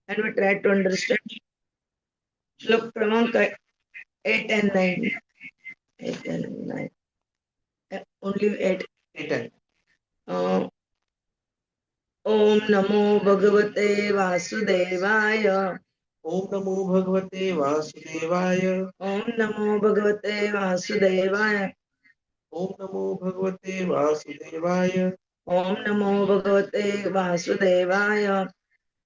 and we try to understand Shlok Kramank 8 and 9. 8 and 9. Only 8. 8 and Om Namo Bhagavate Vasudevaya. Om Namo Bhagavate Vasudevaya. Om Namo Bhagavate Vasudevaya. Om Namo Bhagavate Vasudevaya. Om Namo Bhagavate Vasudevaya.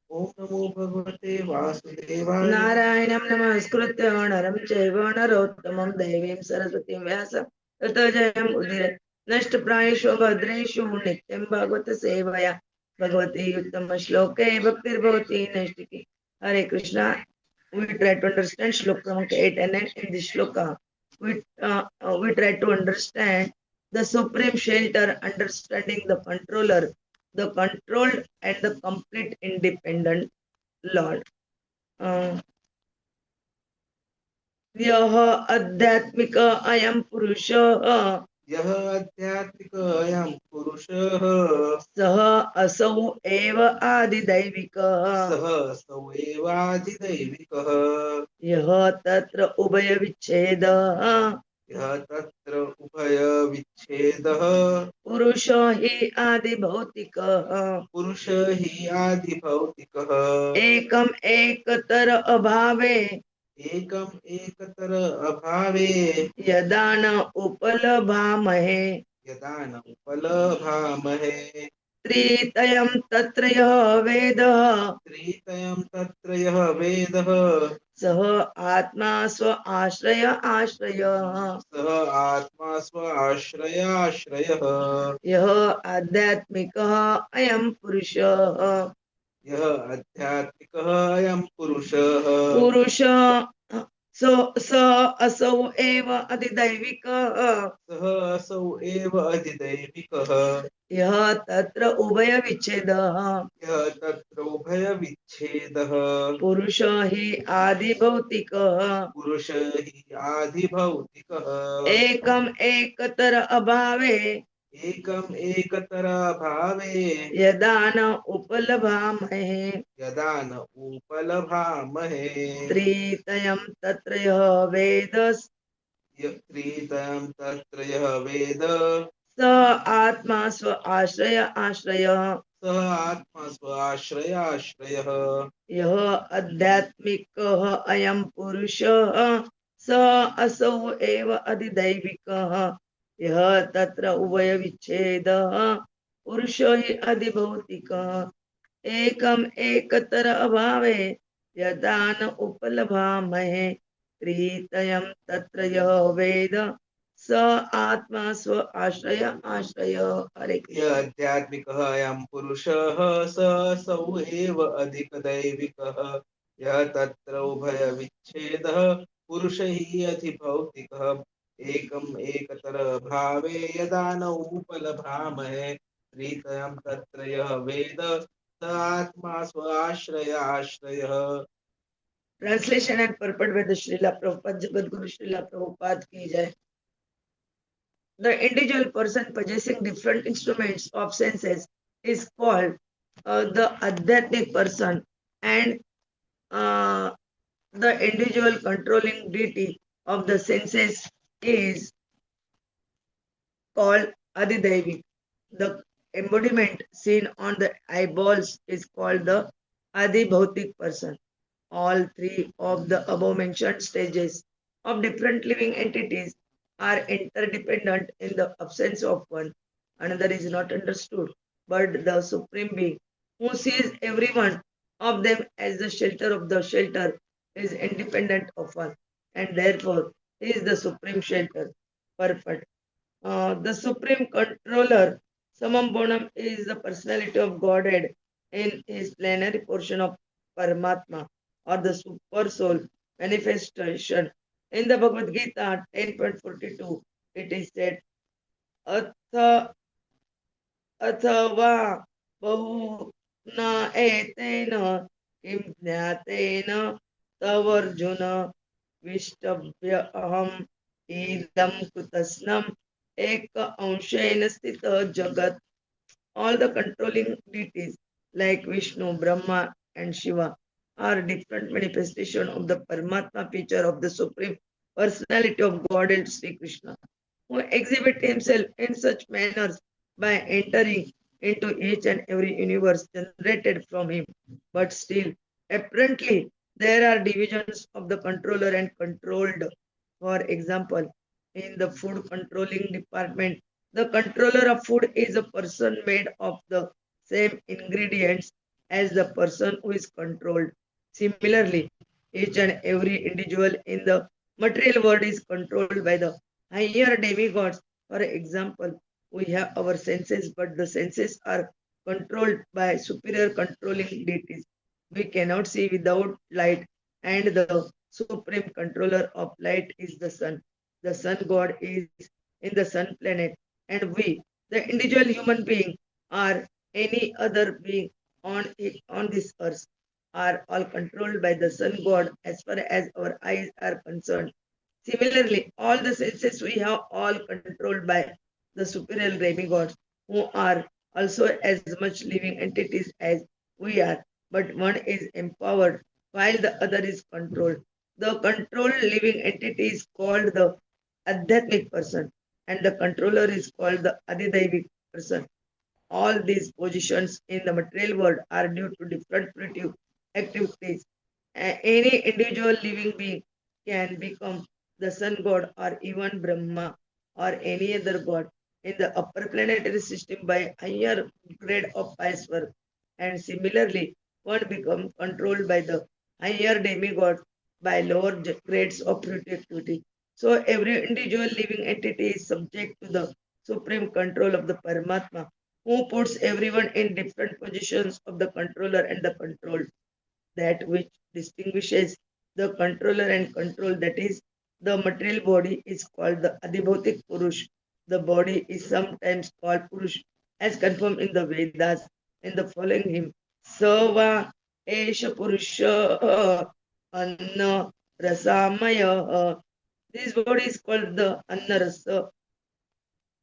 Om Namo Bhagavate Vasudevaya. Narayanam Namaskritya Naram Chaiva Narottamam Devim Saraswatim Vyasa Tata Jayam Udire Nashtaprayeshu Bhadreshu Nityam Bhagavata Sevaya Bhagavati Uttama Shloke Bhaktir Bhavati Nashtiki. Hare Krishna. We try to understand Shloka 8 and 9. In this Shloka, we try to understand the supreme shelter, understanding the controller, the controlled and the complete independent Lord. यह अध्यात्मिक अयम पुरुषः यः आध्यात्मिक अयं पुरुषः सः असौ एव आदिदैविकः सः असौ एव आदिदैविकः यः तत्र उभयविच्छेदः यः तत्र उभयविच्छेदः पुरुषो हि आदिभौतिकः पुरुष हि आदिभौतिकः एकम् एकतर अभावे एकम् एकतर अभावे यदा न उपलभामहे यदा न उपलभामहे त्रितयं तत्र यः वेदः त्रितयं तत्र यः वेदः सः आत्मा स्व आश्रय आश्रयः सः आत्मा स्व आश्रयाश्रयः यः आध्यात्मिकः अयं पुरुषः यः आध्यात्मिकः अयं पुरुषः पुरुषः स असौ एव अधिदैविकः सः असौ एव अधिदैविकः यः तत्र उभयविच्छेदः यः तत्र उभयविच्छेदः पुरुष हि आदिभौतिकः पुरुष हि आदिभौतिकः एकम् एकतर अभावे एकम् एकतर भावे यदा न उपलभामहे यदा न उपलभामहे त्रितयं तत्र यः वेद त्रितयं तत्र यः वेद स आत्मा स्व आश्रय आश्रयः सः आत्मा स्व आश्रयाश्रयः यः आध्यात्मिकः अयं पुरुषः स असौ एव अधिदैविकः यः तत्र उभयविच्छेदः पुरुषो हि अधिभौतिकः एकम् एकतर अभावे यदा न उपलभामहे त्रितयं तत्र यः वेद स आत्मा स्व आश्रय आश्रय। हरे यः आध्यात्मिकः अयं पुरुषः स असौ एव अधिदैविकः यः तत्र उभयविच्छेदः पुरुष हि अधिभौतिकः एकम् एकतर भावे यदा न उपलभामहे त्रितयं तत्र यः वेद स आत्मा स्व आश्रयाश्रयः। Translation and purport by the Srila Prabhupada, Jagat Guru Srila Prabhupada ki jai. The individual person possessing different instruments of senses is called the Adhyātmic person, and the individual controlling deity of the senses is called Adhidaivic. The embodiment seen on the eyeballs is called the Adhibhautic person. All three of the above mentioned stages of different living entities are interdependent. In the absence of one, another is not understood. But the Supreme Being, who sees every one of them as the shelter of the shelter, is independent of all, and therefore he is the supreme shelter. Perfect. The supreme controller, summum bonum, is the personality of Godhead in his plenary portion of Paramātmā, or the Supersoul manifestation. In the Bhagavad Gita 10.42, it is said, Atha athava bahuna etena kim jnatena tavarjuna vishtabhya aham idam kutasnam eka anshena sthita jagat. All the controlling deities like Viṣṇu, Brahmā and Śiva are different manifestation of the Paramātmā feature of the Supreme Personality of Godhead Śrī Kṛṣṇa, who exhibit himself in such manners by entering into each and every universe generated from him. But still, apparently, there are divisions of the controller and controlled. For example, in the food controlling department, the controller of food is a person made of the same ingredients as the person who is controlled. Similarly, each and every individual in the material world is controlled by the higher demigods. For example, we have our senses, but the senses are controlled by superior controlling deities. We cannot see without light, and the supreme controller of light is the sun. The sun god is in the sun planet, and we, the individual human being, or any other being on this earth, are all controlled by the sun god as far as our eyes are concerned. Similarly, all the senses we have all controlled by the superior demigods, who are also as much living entities as we are, but one is empowered while the other is controlled. The controlled living entity is called the Adhyātmic person, and the controller is called the Adhidaivic person. All these positions in the material world are due to different creative activities. Any individual living being can become the sun god or even Brahma or any other god in the upper planetary system by higher grade of pious work. And similarly, one becomes controlled by the higher demigod by lower grades of activity. So every individual living entity is subject to the supreme control of the Paramātmā, who puts everyone in different positions of the controller and the controlled. That which distinguishes the controller and control, that is, the material body, is called the Adhibhautic Purush. The body is sometimes called Purush, as confirmed in the Vedas in the following hymn. Sava Esha Purusha Anna Rasamaya. This body is called the Anna Rasa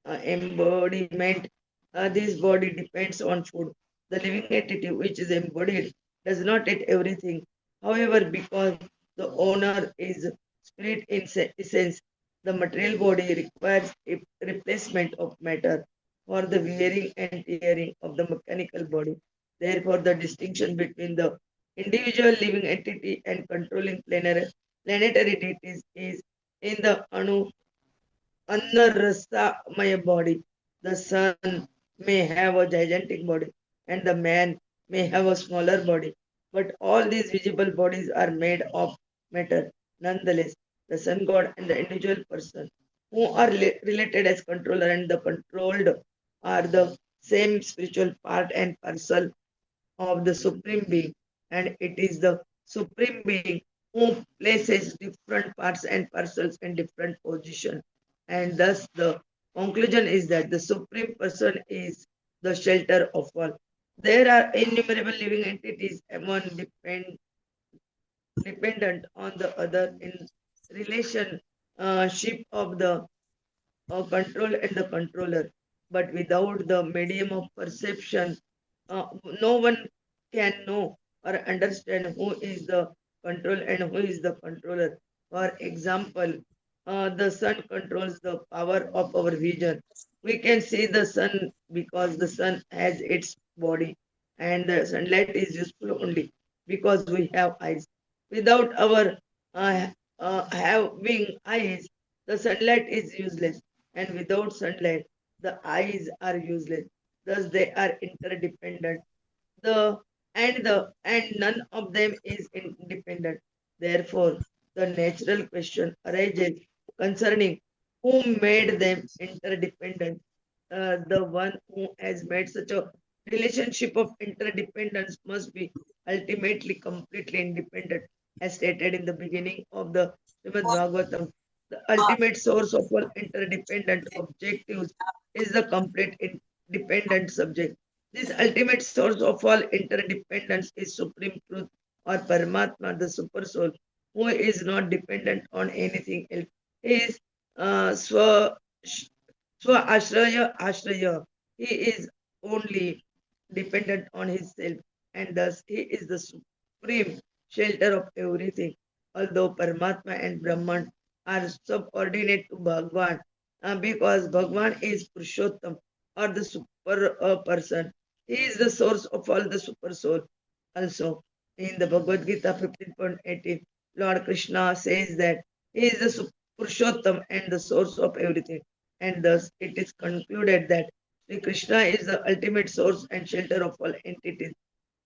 embodiment. This body depends on food. The living entity which is embodied does not eat everything. However, because the owner is spirit in essence, the material body requires a replacement of matter for the wearing and tearing of the mechanical body. Therefore, the distinction between the individual living entity and controlling planetary deities is in the Annarasamaya body. The sun may have a gigantic body, and the man may have a smaller body, but all these visible bodies are made of matter. Nonetheless, the sun god and the individual person, who are related as controller and the controlled, are the same spiritual part and parcel of the Supreme Being, and it is the Supreme Being who places different parts and parcels in different positions. And thus, the conclusion is that the Supreme Person is the shelter of all. There are innumerable living entities, one dependent on the other in relationship of the control and the controller. But without the medium of perception, no one can know or understand who is the control and who is the controller. For example, the sun controls the power of our vision. We can see the sun because the sun has its body, and the sunlight is useful only because we have eyes. Without our having eyes, the sunlight is useless, and without sunlight, the eyes are useless. Thus, they are interdependent. The and none of them is independent. Therefore, the natural question arises concerning who made them interdependent. The one who has made such a relationship of interdependence must be ultimately completely independent, as stated in the beginning of the Srimad Bhagavatam. The ultimate source of all interdependent objectives is the complete independent subject. This ultimate source of all interdependence is Supreme Truth or Paramātmā, the Supersoul, who is not dependent on anything else. He is Swa Ashraya. He is only dependent on himself, and thus he is the supreme shelter of everything. Although Paramatma and Brahman are subordinate to Bhagwan, because Bhagwan is Purushottam or the super person. He is the source of all the super soul. Also, in the Bhagavad Gita 15.18, Lord Krishna says that he is the Purushottam and the source of everything. And thus it is concluded that Sri Krishna is the ultimate source and shelter of all entities,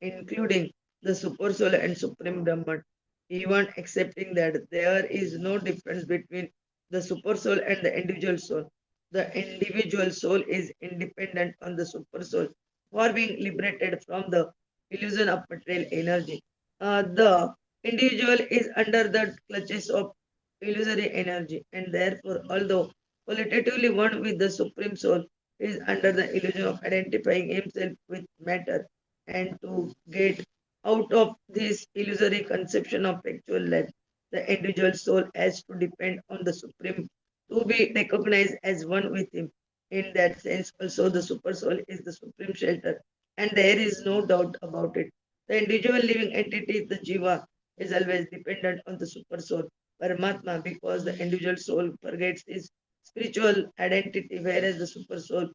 including the Supersoul and Supreme Brahman, even accepting that there is no difference between the Supersoul and the individual soul. The individual soul is independent on the Supersoul for being liberated from the illusion of material energy. The individual is under the clutches of illusory energy, and therefore, although qualitatively one with the Supreme Soul, is under the illusion of identifying himself with matter, and to get out of this illusory conception of actual life, the individual soul has to depend on the Supreme to be recognized as one with him. In that sense, also the Super Soul is the supreme shelter, and there is no doubt about it. The individual living entity, the Jiva, is always dependent on the Super Soul, Paramatma, because the individual soul forgets his spiritual identity, whereas the Super Soul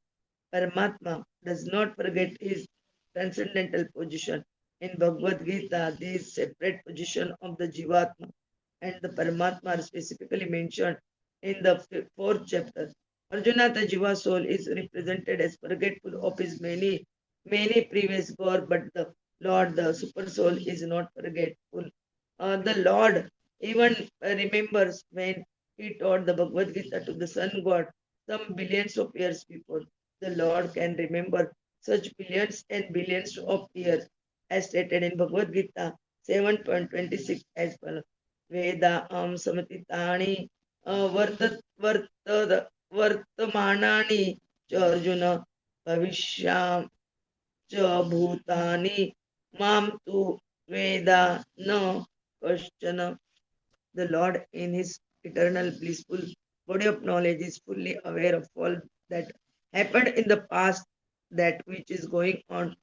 Paramatma does not forget his transcendental position. In Bhagavad Gita, this separate position of the Jivatma and the Paramatma are specifically mentioned in the fourth chapter. Arjuna, the Jiva soul, is represented as forgetful of his many previous birth, but the Lord, the Super Soul, is not forgetful. The Lord even remembers when he taught the Bhagavad Gita to the sun god some billions of years before. The Lord can remember such billions and billions of years, as stated in Bhagavad Gita 7.26 as follows. Veda samatitani vartamanani cha Arjuna bhavishyam cha bhutani mam tu veda no question. The Lord, in His eternal blissful body of knowledge, is fully aware of all that happened in the past, that which is going on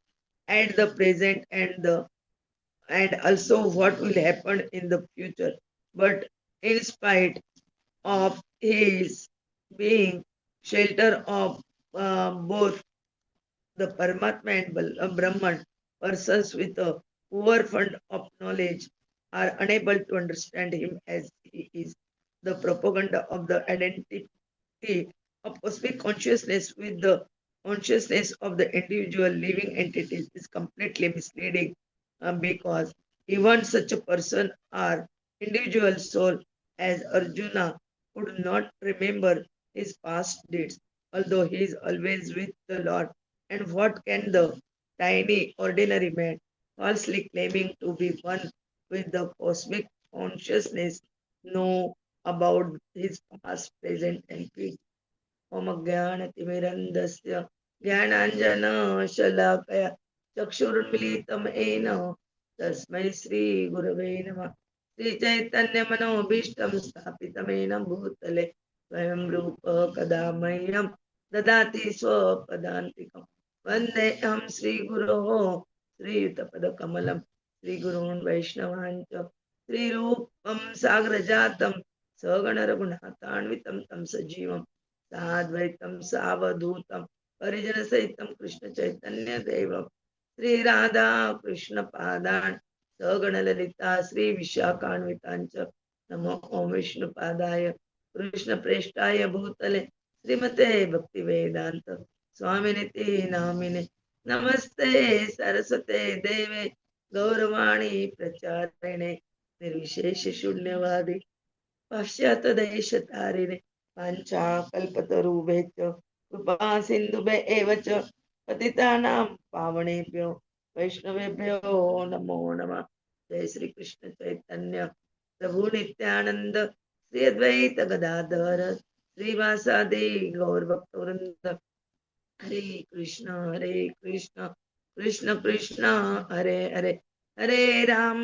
at the present, and also what will happen in the future. But in spite of His being shelter of both the Paramatma and Brahman, persons with a poor fund of knowledge are unable to understand him as he is. The propaganda of the identity of cosmic consciousness with the consciousness of the individual living entities is completely misleading, because even such a person or individual soul as Arjuna would not remember his past deeds, although he is always with the Lord. And what can the tiny ordinary man, falsely claiming to be one with the cosmic consciousness, know about his past, present, and future? Om Jnanatimirandasya Jnananjana Shalakaya Chakshurunmilitam Ena Tasmai Sri Gurave Namah. Sri Chaitanya Manobhishtam Sthapitamena Bhutale Swayam Rupa Kadamahyam Dadati Swapadantikam Vandeham Sri Guroho Sri Yutapadakamalam Sri Gurun Vaishnavancha Sri Rupam Sagrajatam Sagana Raghunathanvitam Tam Sajivam साद्वैतम सावधूतम परिजन सहितम कृष्ण चैतन्य देवम श्री राधा कृष्ण पादान सगण ललिता श्री विशाखान्वितांच नमो ओम विष्णु पादाय कृष्ण प्रेष्ठाय भूतले श्रीमते भक्ति वेदांत स्वामिनिति नामिने नमस्ते सरस्वते देवे गौरवाणी प्रचारिणे निर्विशेष शून्यवादी पाश्चात्य देश तारिणे पाञ्चाकल्पतरुभ्यश्च कृपा सिन्धुभ्य एव च पतितानां पावनेभ्यो वैष्णवेभ्यो नमो नमः। जय श्री कृष्ण चैतन्य प्रभु नित्यानंद श्री अद्वैत गदाधर श्रीवासादि गौर भक्तवृंद हरे Krishna Krishna Krishna Hare Hare Hare Ram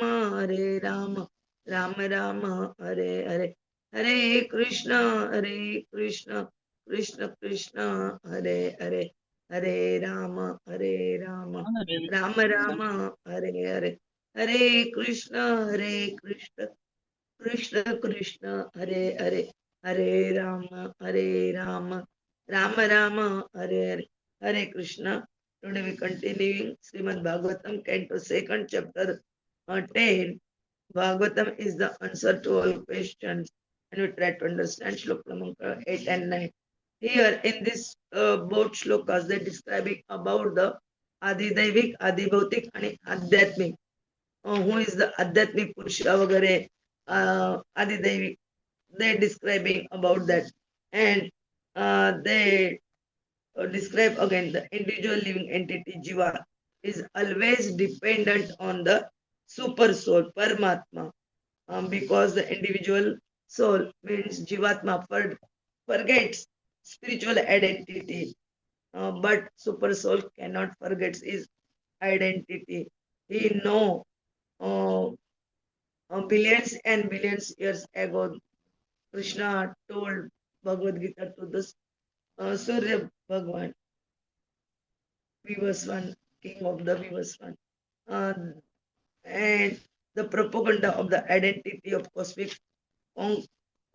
Ram Ram Hare Hare Hare Krishna Krishna Krishna Hare Hare Hare Ram Ram Ram Hare Hare Hare Krishna, Krishna Krishna, Hare Hare, Hare Rama, Rama Rama, Hare Hare, Hare Krishna. Today we continuing Srimad Bhagavatam, Canto 2nd, chapter 10. Bhagavatam is the answer to all questions, and we try to understand Shloka number 8 and 9. Here in this both shlokas, they describing about the Adhidaivic, Adhibhautic, and Adhyātmic. Who is the Adhyātmic Purusha वगैरह Adhidaivic. They describing about that, and they describe again the individual living entity Jiva is always dependent on the super soul Paramātmā, because the individual soul means Jivatma forgets spiritual identity, but super soul cannot forget his identity. He know billions and billions years ago, Krishna told Bhagavad Gita to the Surya Bhagwan, Vivaswan, king of the Vivaswan. And the propaganda of the identity of cosmic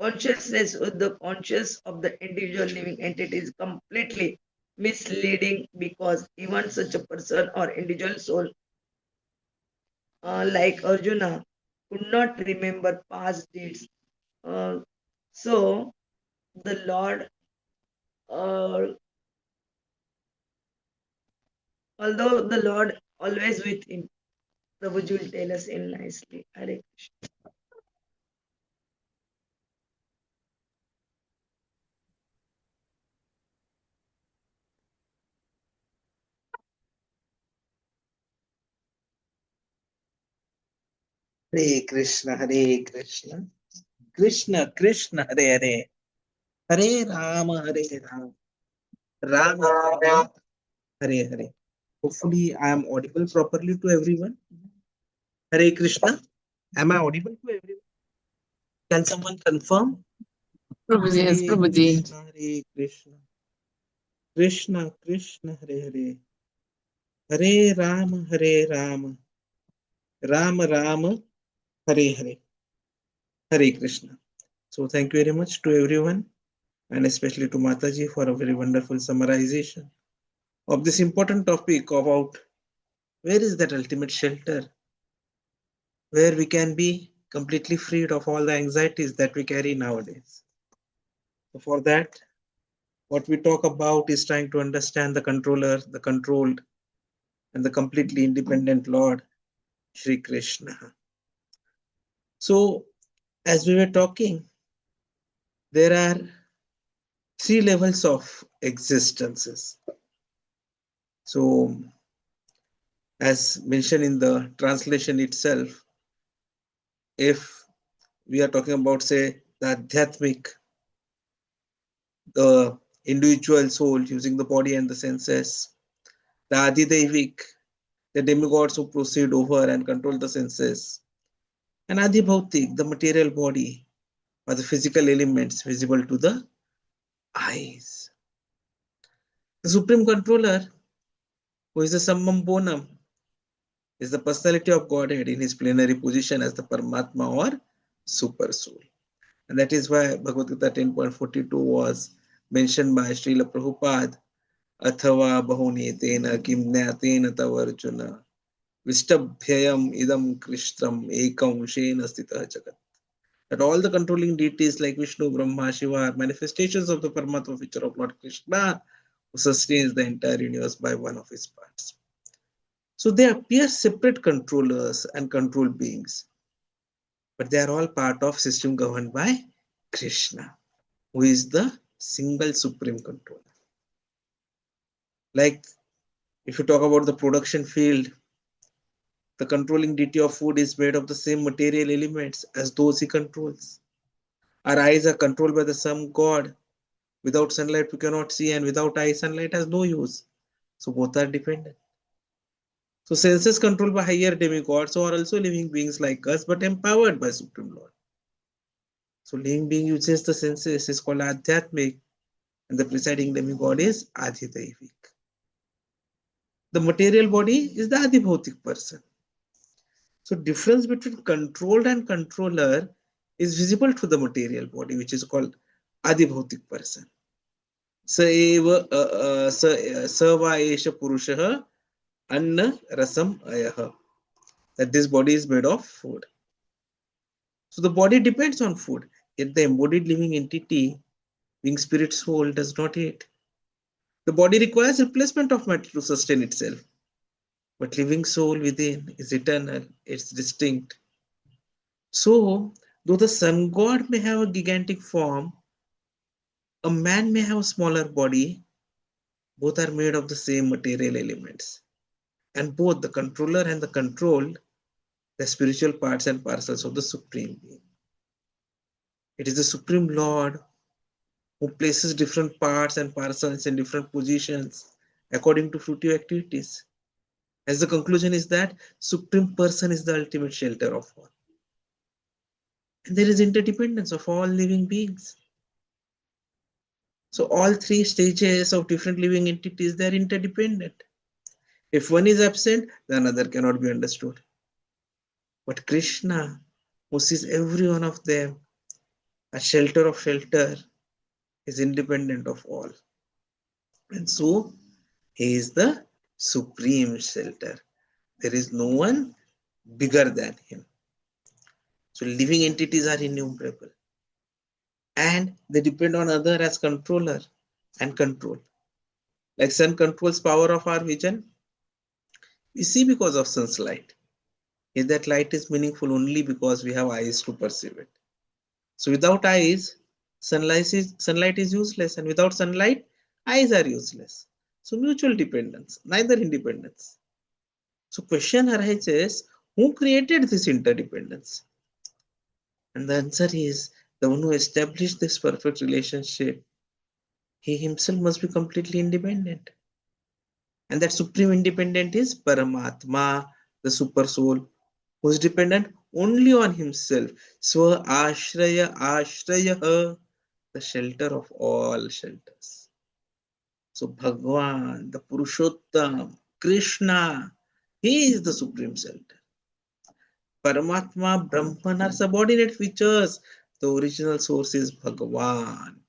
consciousness with the conscious of the individual living entity is completely misleading, because even such a person or individual soul like Arjuna could not remember past deeds. So the Lord, uh, although the Lord always with him, Prabhuji will tell us in nicely. Hare Krishna. Hare Krishna, Hare Krishna, Krishna Krishna, Hare Hare, Hare Rama, Hare Rama, Rama Rama, Hare Hare. Hopefully, I am audible properly to everyone. Hare Krishna. Am I audible to everyone? Can someone confirm? Prabhuji, yes, Hare Prabhuji. Krishna, Hare Krishna, Krishna Krishna, Hare Hare, Hare Rama, Hare Rama, Rama Rama, Hare Hare, Hare Krishna. So thank you very much to everyone, and especially to Mataji for a very wonderful summarization of this important topic about where is that ultimate shelter, where we can be completely freed of all the anxieties that we carry nowadays. So for that, what we talk about is trying to understand the controller, the controlled, and the completely independent Lord Śrī Kṛṣṇa. So, as we were talking, there are three levels of existences. So, as mentioned in the translation itself, if we are talking about, say, the Adhyātmic, the individual soul using the body and the senses, the Adhidaivic, the demigods who proceed over and control the senses, and Adhibhautic, the material body or the physical elements visible to the eyes. The supreme controller, who is the summum bonum, is the personality of Godhead in his plenary position as the Paramātmā or Supersoul. And that is why Bhagavad Gita 10.42 was mentioned by Srila Prabhupada, Athava bahuni tena kimnyatena tavarjuna Vishtabhyayam idam Krishnam ekam shena stitah jagat. That all the controlling deities like Viṣṇu, Brahmā Śiva are manifestations of the Paramātmā feature of Lord Krishna, who sustains the entire universe by one of his parts. So they appear separate controllers and control beings, but they are all part of system governed by Krishna, who is the single supreme controller. Like if you talk about the production field, the controlling deity of food is made of the same material elements as those he controls. Our eyes are controlled by the same God. Without sunlight, we cannot see, and without eyes, sunlight has no use. So both are dependent. So senses controlled by higher demigods are also living beings like us, but empowered by Supreme Lord. So living being uses the senses is called Adhyātmic, and the presiding demigod is Adhidaivic. The material body is the Adhibhautic person. So difference between controlled and controller is visible to the material body, which is called Adhibhautic person. Sava esha purushaha anna rasam ayaha. That this body is made of food. So the body depends on food, yet the embodied living entity, being spirit soul, does not eat. The body requires replacement of matter to sustain itself. But living soul within is eternal, it's distinct. So, though the sun god may have a gigantic form, a man may have a smaller body, both are made of the same material elements. And both the controller and the controlled, the spiritual parts and parcels of the Supreme Being. It is the Supreme Lord who places different parts and parcels in different positions according to fruitive activities. As the conclusion is that Supreme Person is the ultimate shelter of all. And there is interdependence of all living beings. So all three stages of different living entities, they are interdependent. If one is absent, the another cannot be understood. But Krishna, who sees every one of them, a shelter of shelter, is independent of all. And so he is the supreme shelter. There is no one bigger than him. So living entities are innumerable. And they depend on other as controller and control. Like sun controls power of our vision. We see because of sun's light. Yet that light is meaningful only because we have eyes to perceive it. So without eyes, sunlight is useless, and without sunlight, eyes are useless. So mutual dependence, neither independence. So question arises, who created this interdependence? And the answer is, the one who established this perfect relationship, he himself must be completely independent. And that supreme independent is Paramātmā, the Supersoul, who is dependent only on himself. Swa ashraya ashrayaha, the shelter of all shelters. So Bhagwan, the Purushottam, Krishna, he is the supreme shelter. Paramātmā, Brahman are subordinate features. The original source is Bhagwan.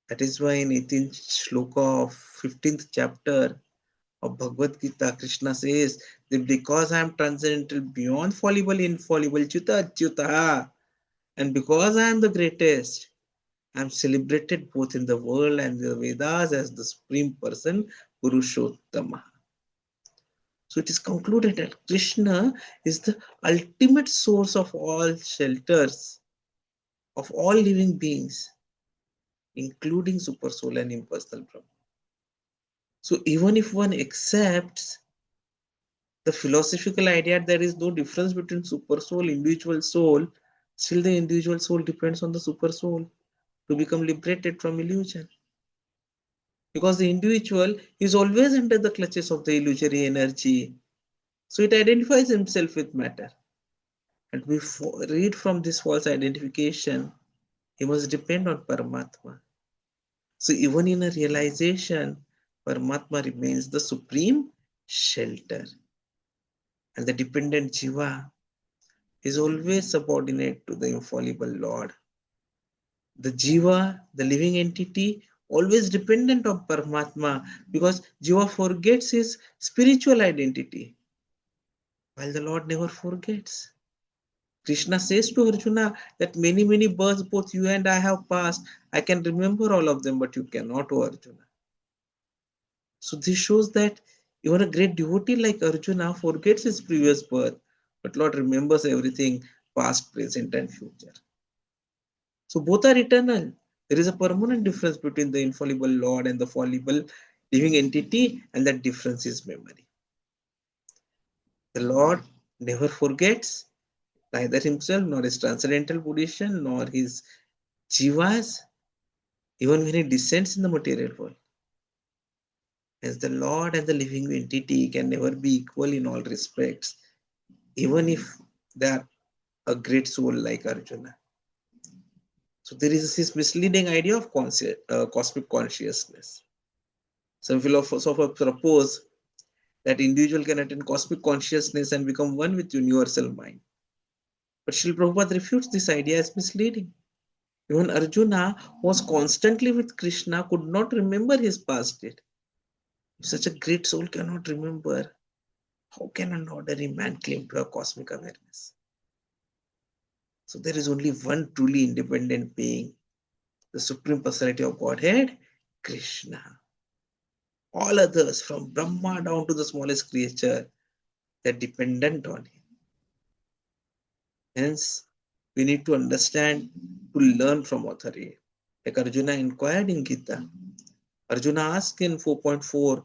That is why in 18th shloka of 15th chapter of Bhagavad Gita, Krishna says that because I am transcendental beyond fallible, infallible, Achyuta, Achyuta, and because I am the greatest, I am celebrated both in the world and the Vedas as the supreme person, Purushottama. So it is concluded that Krishna is the ultimate source of all shelters, of all living beings, including Supersoul and impersonal Brahma. So even if one accepts the philosophical idea that there is no difference between Supersoul, individual soul, still the individual soul depends on the Supersoul to become liberated from illusion. Because the individual is always under the clutches of the illusory energy. So it identifies himself with matter. And we read from this false identification, he must depend on Paramātmā. So even in a realization, Paramātmā remains the supreme shelter. And the dependent Jiva is always subordinate to the infallible Lord. The Jiva, the living entity, always dependent on Paramātmā because Jiva forgets his spiritual identity, while the Lord never forgets. Krishna says to Arjuna that many births both you and I have passed. I can remember all of them, but you cannot, O Arjuna. So this shows that even a great devotee like Arjuna forgets his previous birth, but Lord remembers everything, past, present, and future. So both are eternal. There is a permanent difference between the infallible Lord and the fallible living entity, and that difference is memory. The Lord never forgets, neither himself, nor his transcendental position, nor his jivas, even when he descends in the material world. As the Lord and the living entity can never be equal in all respects, even if they are a great soul like Arjuna. So there is this misleading idea of cosmic consciousness. Some philosophers propose that individual can attain cosmic consciousness and become one with universal mind. But Srila Prabhupada refutes this idea as misleading. Even Arjuna was constantly with Krishna, could not remember his past state. If such a great soul cannot remember, how can an ordinary man claim to have cosmic awareness? So there is only one truly independent being, the Supreme Personality of Godhead, Krishna. All others, from Brahma down to the smallest creature, they're dependent on him. Hence, we need to understand, to learn from authority. Like Arjuna inquired in Gita. Arjuna asked in 4.4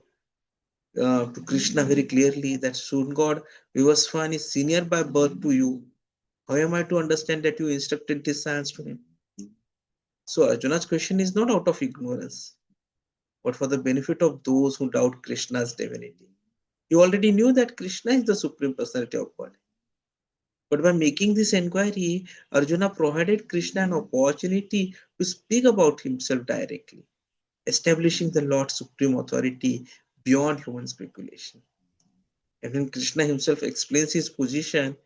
to Krishna very clearly that Sun God, Vivaswan is senior by birth to you. How am I to understand that you instructed this science to him? So Arjuna's question is not out of ignorance, but for the benefit of those who doubt Krishna's divinity. He already knew that Krishna is the Supreme Personality of God. But by making this inquiry, Arjuna provided Krishna an opportunity to speak about himself directly, establishing the Lord's supreme authority beyond human speculation. And when Krishna himself explains his position,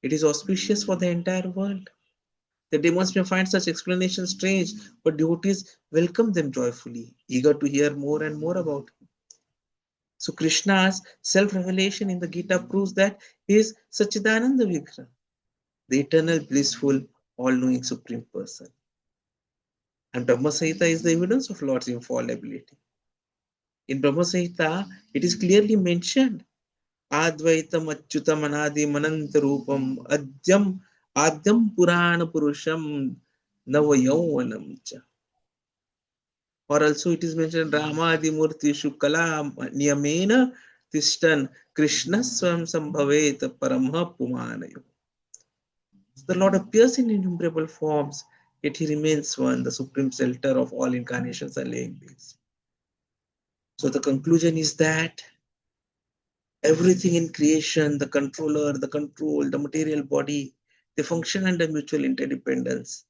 it is auspicious for the entire world. The demons may find such explanations strange, but devotees welcome them joyfully, eager to hear more and more about him. So Krishna's self-revelation in the Gita proves that he is Sachidananda Vigraha, the eternal, blissful, all-knowing Supreme Person. And Brahmā Śiva is the evidence of Lord's infallibility. In Brahmā Śiva, it is clearly mentioned, Advaitam Achyutam Anadim Anantarupam Adyam Purana Purusham Navayauvanam cha. Or also it is mentioned, Ramadi Murti Shukala Niyamena Tishtan Krishna Swam Sambhavet Paramā Pumanayo. The Lord appears in innumerable forms, yet he remains one, the supreme shelter of all incarnations and living beings. So the conclusion is that everything in creation, the controller, the control, the material body, they function under mutual interdependence.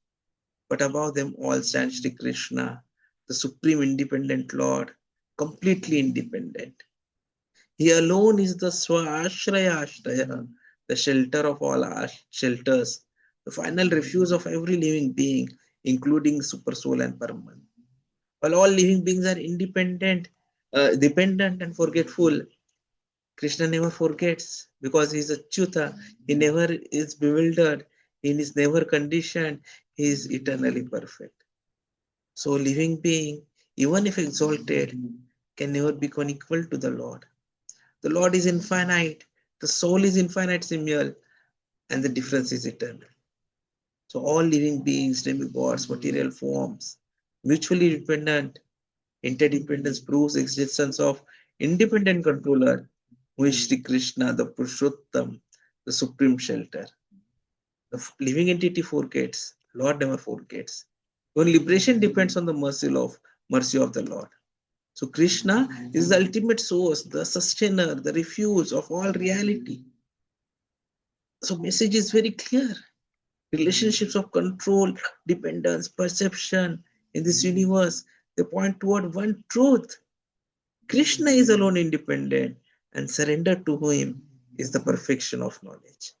But above them all stands Śrī Kṛṣṇa, the supreme independent Lord, completely independent. He alone is the Swashraya Ashraya, the shelter of all shelters, the final refuge of every living being, including Supersoul and Paramātmā. While all living beings are independent, dependent and forgetful, Krishna never forgets because he is Achyuta. He never is bewildered. He is never conditioned. He is eternally perfect. So living being, even if exalted, can never become equal to the Lord. The Lord is infinite. The soul is infinitesimal, and the difference is eternal. So all living beings, demigods, material forms, mutually dependent. Interdependence proves the existence of independent controller, who is Śrī Kṛṣṇa, the Purushottam, the supreme shelter. The living entity forgets, Lord never forgets. When liberation depends on the mercy of the Lord. So Krishna is the ultimate source, the sustainer, the refuge of all reality. So message is very clear. Relationships of control, dependence, perception in this universe, they point toward one truth. Krishna is alone independent, and surrender to him is the perfection of knowledge.